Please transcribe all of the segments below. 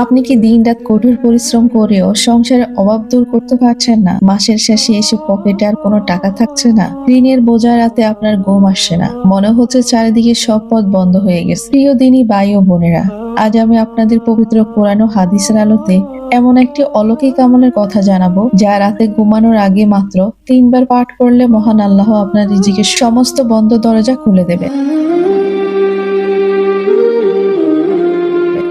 আপনি কি দিনরাত কঠোর পরিশ্রম করেও সংসারের অভাব দূর করতে পারছেন না? মাসের শেষে এসে পকেটে আর কোনো টাকা থাকছে না, ঋণের বোঝা রাতে আপনার ঘুম আসছে না, মনে হচ্ছে চারিদিকে সব পথ বন্ধ হয়ে গেছে। প্রিয় দিনী ভাই ও বোনেরা, আজ আমি আপনাদের পবিত্র কোরআন ও হাদিসের আলোতে এমন একটি অলৌকিক আমলের কথা জানাবো, যা রাতে ঘুমানোর আগে মাত্র 3 বার পাঠ করলে মহান আল্লাহ আপনার রিজিকের সমস্ত বন্ধ দরজা খুলে দেবে।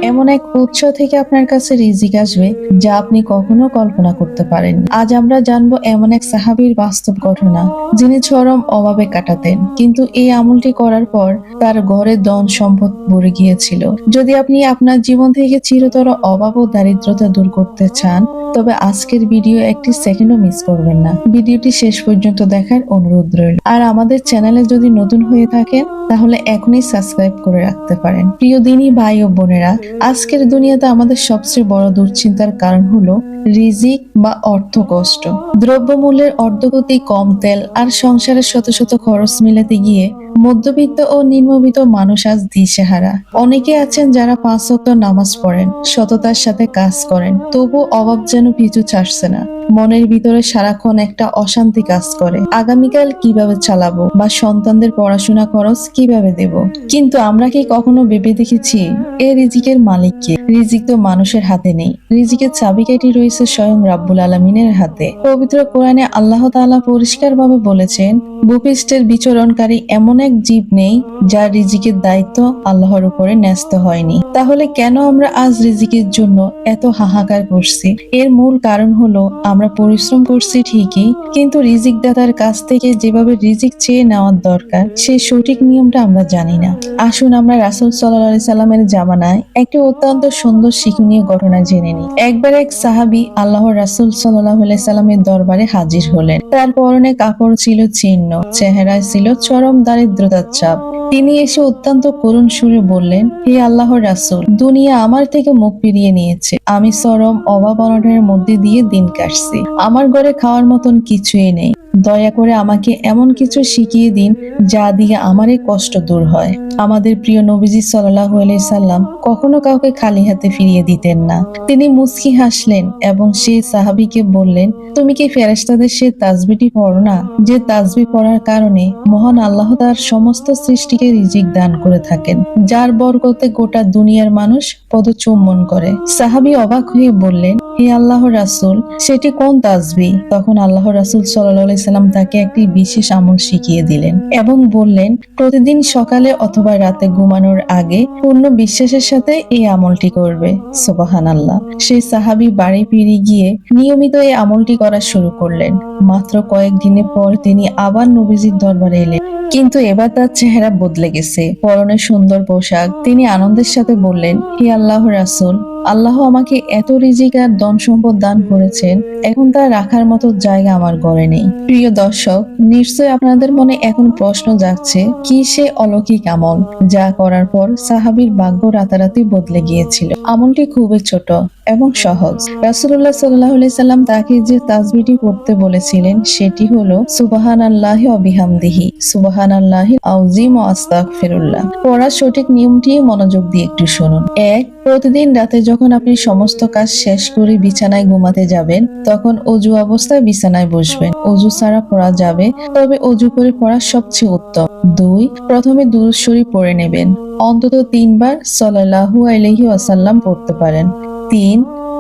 এমন এক উৎস থেকে আপনার কাছে রিজিক আসবে যা আপনি কখনো কল্পনা করতে পারেননি। আজ আমরা জানবো এমন এক সাহাবীর বাস্তব ঘটনা, যিনি চরম অভাবে কাটাতেন, কিন্তু এই আমলটি করার পর তার ঘরে ধন সম্পদ ভরে গিয়েছিল। যদি আপনি আপনার জীবন থেকে চিরতর অভাব ও দারিদ্রতা দূর করতে চান, তবে আজকের ভিডিও একটি সেকেন্ডও মিস করবেন না। ভিডিওটি শেষ পর্যন্ত দেখার অনুরোধ রইল। আর আমাদের চ্যানেলে যদি নতুন হয়ে থাকেন, তাহলে এখনই সাবস্ক্রাইব করে রাখতে পারেন। প্রিয় দিনী ভাই ও বোনেরা, আজকের দুনিয়াতে আমাদের সবচেয়ে বড় দুশ্চিন্তার কারণ হলো রিজিক বা অর্থ কষ্ট। দ্রব্যমূল্যের অর্ধগতি, কম তেল আর সংসারের শত শত খরচ মিলাতে গিয়ে মধ্যবিত্ত ও নিম্নবিত্ত মানুষ আজ দিশেহারা। অনেকে আছেন যারা 5 ওয়াক্ত নামাজ পড়েন, সততার সাথে কাজ করেন, তবু অভাব যেন পিছু ছাড়ছে না। মনের ভিতরে সারাক্ষণ একটা অশান্তি কাজ করে, আগামীকাল কিভাবে চালাবো বা সন্তানদের পড়াশোনা খরচ কিভাবে দেব। কিন্তু আমরা কি কখনো ভেবে দেখেছি এ রিজিকের মালিক কে? রিজিক তো মানুষের হাতে নেই, রিজিকের চাবিকাঠি রয়েছে স্বয়ং রাব্বুল আলামিনের হাতে। পবিত্র কোরআনে আল্লাহ তাআলা পরিষ্কার ভাবে বলেছেন, ভূপৃষ্ঠের বিচরণকারী এমন এক জীব নেই যার রিজিকের দায়িত্ব আল্লাহর উপরে ন্যস্ত হয়নি। তাহলে কেন আমরা আজ রিজিকের জন্য এত হাহাকার করছি? এর মূল কারণ হলো আমরা পরিশ্রম করছি ঠিকই, কিন্তু রিজিক দাতার কাছ থেকে যেভাবে রিজিক চেয়ে নেওয়ার দরকার সেই সঠিক নিয়মটা আমরা জানি না। আসুন আমরা রাসূল সাল্লাল্লাহু আলাইহি সাল্লামের জামানায় একটি অত্যন্ত সুন্দর শিক্ষণীয় ঘটনা জেনে নিই। একবার এক সাহাবী আল্লাহর রাসূল সাল্লাল্লাহু আলাইহি সাল্লামের দরবারে হাজির হলেন। তার পরনে কাপড় ছিল ছিন্ন, চেহারায় ছিল চরম দারিদ্রতার ছাপ। তিনি এসে অত্যন্ত করুণ সুরে বললেন, হে আল্লাহর রাসূল, দুনিয়া আমার থেকে মুখ ফিরিয়ে নিয়েছে। আমি চরম অভাব অনটনের মধ্যে দিয়ে দিন কাটছি। আমার ঘরে খাওয়ার মতন কিছুই নেই। দয়া করে আমাকে এমন কিছু শিখিয়ে দিন যা দিয়ে আমার এই কষ্ট দূর হয়। আমাদের প্রিয় নবীজি সাল্লাল্লাহু আলাইহি সাল্লাম কখনো কাউকে খালি হাতে ফিরিয়ে দিতেন না। তিনি মুচকি হাসলেন এবং সেই সাহাবীকে বললেন, তুমি কি ফেরেশতাদের সে তাসবিহটি পড়ো না, যে তাসবিহ পড়ার কারণে মহান আল্লাহ তার সমস্ত সৃষ্টিকে রিজিক দান করে থাকেন, যার বরকতে গোটা দুনিয়ার মানুষ পদচুম্বন করে। সাহাবী অবাক হয়ে বললেন, হে আল্লাহর রাসূল, সেটি কোন তাসবিহ? তখন আল্লাহর রাসূল সাল্লাল্লাহু আলাইহি সাল্লাম তাকে একটি বিশেষ আমল শিখিয়ে দিলেন এবং বললেন, প্রতিদিন সকালে অথবা রাতে ঘুমানোর আগে পূর্ণ বিশ্বাসের সাথে এই আমলটি করবে। সুবহানাল্লাহ। সেই সাহাবী বাড়ি ফিরে গিয়ে নিয়মিত এই আমলটি করা শুরু করলেন। মাত্র কয়েকদিনের পর তিনি আবার নবীজির দরবারে এলেন, কিন্তু এবার তার চেহারা বদলে গেছে, পরনে সুন্দর পোশাক। তিনি আনন্দের সাথে বললেন, হে আল্লাহর রাসূল, আল্লাহ আমাকে এত রিজিক আর ধন সম্পদ দান করেছেন, এখন তা রাখার মতো জায়গা আমার ঘরে নেই। প্রিয় দর্শক, নিশ্চয় আপনাদের মনে এখন প্রশ্ন জাগছে, কি সে অলৌকিক আমল যা করার পর সাহাবীর ভাগ্য রাতারাতি বদলে গিয়েছিল? আমলটি খুবই ছোট এবং সহজ। রাসূলুল্লাহ সাল্লাল্লাহু আলাইহি সাল্লাম তাকে যে তাসবিহটি পড়তে বলেছিলেন সেটি হলো সুবহানাল্লাহি ওয়া বিহামদিহি, সুবহানাল্লাহিল আযীম ওয়া আস্তাগফিরুল্লাহ। পড়ার সঠিক নিয়মটি মনোযোগ দিয়ে একটু শুনুন। 1. প্রতিদিন রাতে যখন আপনি সমস্ত কাজ শেষ করে বিছানায় ঘুমাতে যাবেন, তখন অজু অবস্থায় বিছানায় বসবেন। অজু ছাড়া পড়া যাবে, তবে অজু করে পড়া সবচেয়ে উত্তম। 2. প্রথমে দুরূদ শরীফ পড়ে নেবেন। অন্তত 3 বার সাল্লাল্লাহু আলাইহি ওয়াসাল্লাম পড়তে পারেন। 3.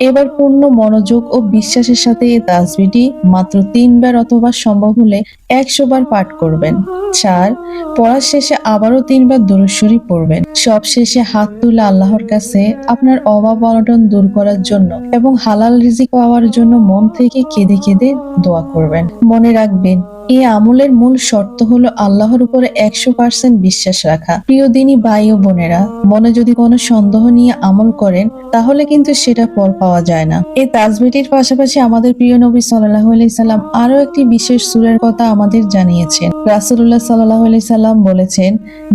এবার পূর্ণ মনোযোগ ও বিশ্বাসের সাথে এই তাসবিহটি মাত্র 3 বার অথবা সম্ভব হলে 100 বার পাঠ করবেন। 4. পড়ার শেষে আবারও 3 বার দুরূদ শরীফ পড়বেন। সব শেষে হাত তুলে আল্লাহর কাছে আপনার অভাব অনটন দূর করার জন্য এবং হালাল রিজিক পাওয়ার জন্য মন থেকে কেঁদে কেঁদে দোয়া করবেন। মনে রাখবেন, এই আমলের মূল শর্ত হলো আল্লাহর উপরে 100% বিশ্বাস রাখা। প্রিয় দিনী ভাই ও বোনেরা, মনে যদি কোনো সন্দেহ নিয়ে আমল করেন, তাহলে কিন্তু সেটা ফল পাওয়া যায় না। এই তাসবিহটির পাশাপাশি আমাদের প্রিয় নবী সাল্লাল্লাহু আলাইহি সাল্লাম আরো একটি বিশেষ সূরার কথা আমাদের জানিয়েছেন। রাসূলুল্লাহ সাল্লাল্লাহু আলাইহি সাল্লাম বলেছেন,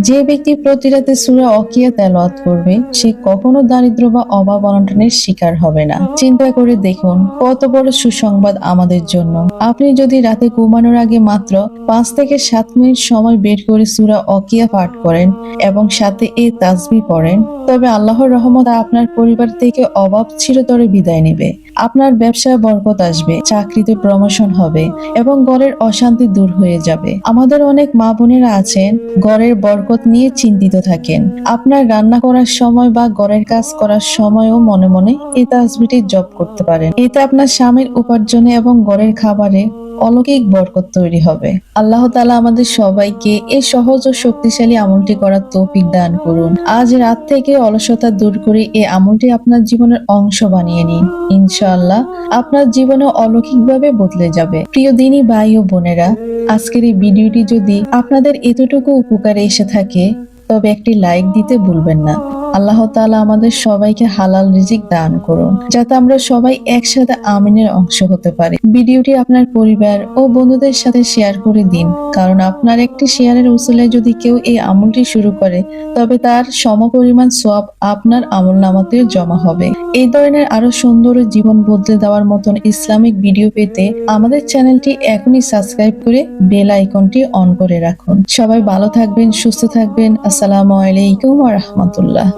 যে ব্যক্তি প্রতি রাতে সূরা ওয়াকিয়া তেলাওয়াত করবে, সে কখনো দারিদ্র বা অভাব অনটনের শিকার হবে না। চিন্তা করে দেখুন কত বড় সুসংবাদ আমাদের জন্য। আপনি যদি রাতে ঘুমানোর আগে মাত্র 5 থেকে 7 মিনিট সময় বের করে সূরা ওয়াকিয়া পাঠ করেন এবং সাথে এই তাসবিহ পড়েন, তবে আল্লাহর রহমত আপনার পরিবার পরিবার থেকে অভাব চিরতরে বিদায় নেবে। আপনার ব্যবসায় বরকত আসবে, চাকরিতে প্রমোশন হবে এবং ঘরের অশান্তি দূর হয়ে যাবে। আমাদের অনেক মা বোনেরা আছেন ঘরের বরকত নিয়ে চিন্তিত থাকেন। আপনার রান্না করার সময় বা ঘরের কাজ করার সময়ও মনে মনে এই তাসবিহটি জপ করতে পারেন। এতে আপনার স্বামীর উপার্জনে এবং ঘরের খাবারে অলৌকিক বরকত তৈরি হবে। আল্লাহ তাআলা আমাদের সবাইকে এই সহজ ও শক্তিশালী আমলটি করার তৌফিক দান করুন। আজ রাত থেকে অলসতা দূর করে এই আমলটি আপনার জীবনের অংশ বানিয়ে নিন। ইনশাআল্লাহ আপনার জীবনে অলৌকিকভাবে বদলে যাবে। প্রিয় দিনী ভাই ও বোনেরা, আজকের এই ভিডিওটি যদি আপনাদের এতটুকু উপকারে এসে থাকে তবে একটি লাইক দিতে ভুলবেন না। আল্লাহ তাআলা আমাদের সবাইকে হালাল রিজিক দান করুন, যাতে আমরা সবাই একসাথে আমিনের অংশ হতে পারি। ভিডিওটি আপনার পরিবার ও বন্ধুদের সাথে শেয়ার করে দিন, কারণ আপনার একটি শেয়ারের উসিলায় যদি কেউ এই আমলটি শুরু করে তবে তার সমপরিমাণ সওয়াব আপনার আমলনামাতেও জমা হবে। এই ধরনের আরো সুন্দর জীবন বদলে দেওয়ার মতন ইসলামিক ভিডিও পেতে আমাদের চ্যানেলটি এখনই সাবস্ক্রাইব করে বেল আইকনটি অন করে রাখুন। সবাই ভালো থাকবেন, সুস্থ থাকবেন। আসসালামু আলাইকুম ওয়া রাহমাতুল্লাহ।